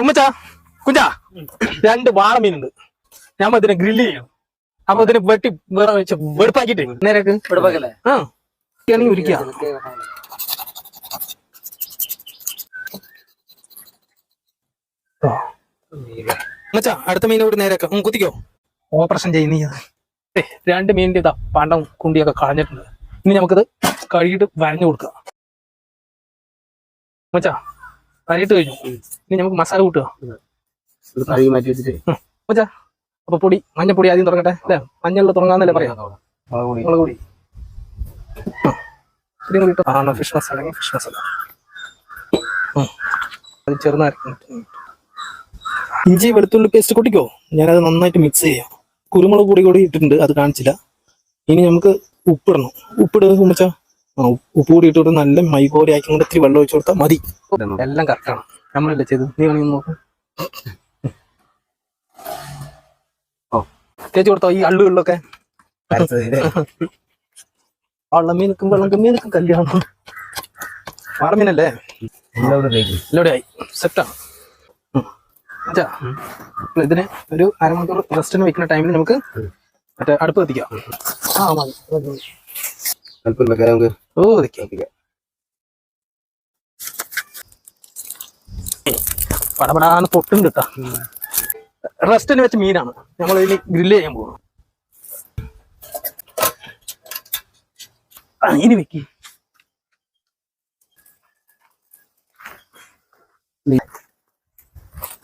ഉമ്മച്ചാ കുഞ്ഞാ 2 വാളമീനുണ്ട്. ഞാൻ ഇതിനെ ഗ്രില്ല് ചെയ്യും. അപ്പൊ ഇതിനെ വെട്ടി വേറെ വെച്ച് വെടുപ്പാക്കിട്ട് നേരക്ക് ഉരിക്കുക. ഉമ്മച്ചാ അടുത്ത മീനെ കൂടി നേരൊക്കെ കുത്തിക്കോ. ഓപ്പറേഷൻ ചെയ്യുന്ന 2 മീനിന്റെ ഇതാ പണ്ടം കുണ്ടിയൊക്കെ കളഞ്ഞിട്ടുണ്ട്. ഇനി നമുക്കിത് കഴുകിയിട്ട് വരഞ്ഞു കൊടുക്കുക. ഉമ്മച്ചാ വരയിട്ട് കഴിഞ്ഞു. ഇനി നമുക്ക് മസാല കൂട്ടുക. ഉമ്മച്ചാ അപ്പൊ പൊടി മഞ്ഞപ്പൊടി ആദ്യം തുടങ്ങട്ടെ അല്ലേ? മഞ്ഞളിൽ തുടങ്ങാന്നല്ലേ പറയാം. മുളക് പൊടി ഫിഷ് മസാല അത് ചെറുതായിരിക്കും. ഇഞ്ചി വെളുത്തുള്ളി പേസ്റ്റ് കൂട്ടിക്കോ. ഞാനത് നന്നായിട്ട് മിക്സ് ചെയ്യാം. കുരുമുളക് പൊടി കൂടി ഇട്ടിട്ടുണ്ട്, അത് കാണിച്ചില്ല. ഇനി നമുക്ക് ഉപ്പിടണം. ഉമ്മിച്ചാ ഉപ്പ് കൂടി ഇട്ടിട്ട് നല്ല മൈ പോലെ ആക്കി കൊണ്ട് ഇത്തിരി വെള്ളം ഒഴിച്ചു കൊടുത്താൽ മതി. എല്ലാം കറക്റ്റാണ്. നമ്മളല്ലേ ചെയ്ത്. നീ വേണമെങ്കിൽ നോക്ക്. തേച്ച് കൊടുത്തോ ഈ അള്ളുകളിലൊക്കെ. വള്ളമീനക്കും വെള്ളമീനക്കും കല്യാണം. വാളമീനല്ലേ എല്ലാവിടെ ആയി സെറ്റാണ്. ഇതിന് ഒരു അരമണിക്കൂർ റെസ്റ്റിന് വെക്കുന്ന ടൈമിൽ നമുക്ക് മറ്റേ അടുപ്പ് കത്തിക്കാം. പടപടാന്ന് പൊട്ടുണ്ട് കേട്ടാ. റെസ്റ്റിന് വെച്ച മീനാണ് നമ്മൾ ഇനി ഗ്രില്ല് ചെയ്യാൻ പോകുന്നത്. ഇനി വെക്കി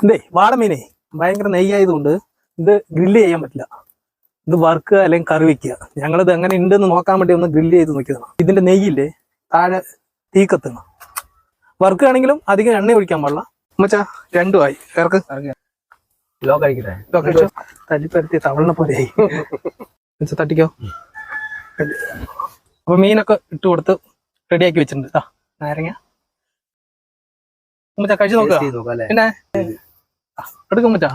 ഇതേ വാളമീനെ ഭയങ്കര നെയ്യായതുകൊണ്ട് ഇത് ഗ്രില്ല് ചെയ്യാൻ പറ്റില്ല. ഇത് വറുക്കുക അല്ലെങ്കിൽ കറി വെക്കുക. ഞങ്ങളിത് എങ്ങനെ ഉണ്ടെന്ന് നോക്കാൻ വേണ്ടി ഒന്ന് ഗ്രില്ല് ചെയ്ത് നോക്കിയതാണ്. ഇതിന്റെ നെയ്യില്ലേ താഴെ തീ കത്തണം. വറുക്കുകയാണെങ്കിലും അധികം എണ്ണ ഒഴിക്കാൻ പാടില്ല. മച്ചാ 2 ആയി ഇറക്ക്. തല്ലിപ്പരത്തി തവളിനെ പോലെയായി. തട്ടിക്കോ. അപ്പൊ മീനൊക്കെ ഇട്ട് കൊടുത്ത് റെഡിയാക്കി വെച്ചിട്ടുണ്ട്. നാരങ്ങ മച്ചാ കഴിച്ചു നോക്കുക. പിന്നെ എടുക്കും മച്ചാ.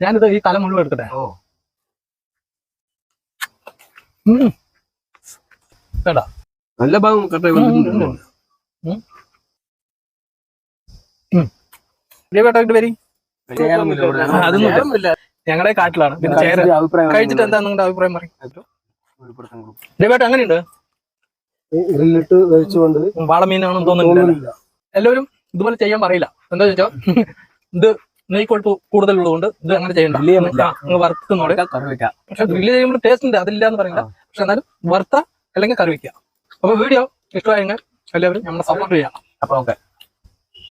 ഞാനിത് ഈ തല മുഴുവൻ എടുക്കട്ടെ. നല്ല ഭാഗം വരി. അതൊന്നും ഞങ്ങളുടെ കാട്ടിലാണ്. പിന്നെ ചേര കഴിച്ചിട്ട് എന്താ നിങ്ങളുടെ അഭിപ്രായം പറയും. ദേവേട്ട അങ്ങനെയുണ്ട്. വാളമീനാണെന്ന് തോന്നുന്നില്ല. എല്ലാവരും ഇതുപോലെ ചെയ്യാൻ പറയില്ല. എന്താ വെച്ചോ ഇത് നെയ്ക്കൊഴുപ്പ് കൂടുതലുള്ളതുകൊണ്ട് ഇത് അങ്ങനെ ചെയ്യണ്ട. വറുത്തുന്നോടെ പക്ഷെ ഗ്രില്ല് ചെയ്യുമ്പോൾ ടേസ്റ്റ് ഉണ്ട്, അതില്ല എന്ന് പറയില്ല. പക്ഷെ എന്നാലും വറുത്ത അല്ലെങ്കിൽ കറി വയ്ക്കുക. അപ്പൊ വീഡിയോ ഇഷ്ടമായെങ്കിൽ എല്ലാവരും നമ്മളെ സപ്പോർട്ട് ചെയ്യാം. അപ്പൊ ഓക്കെ.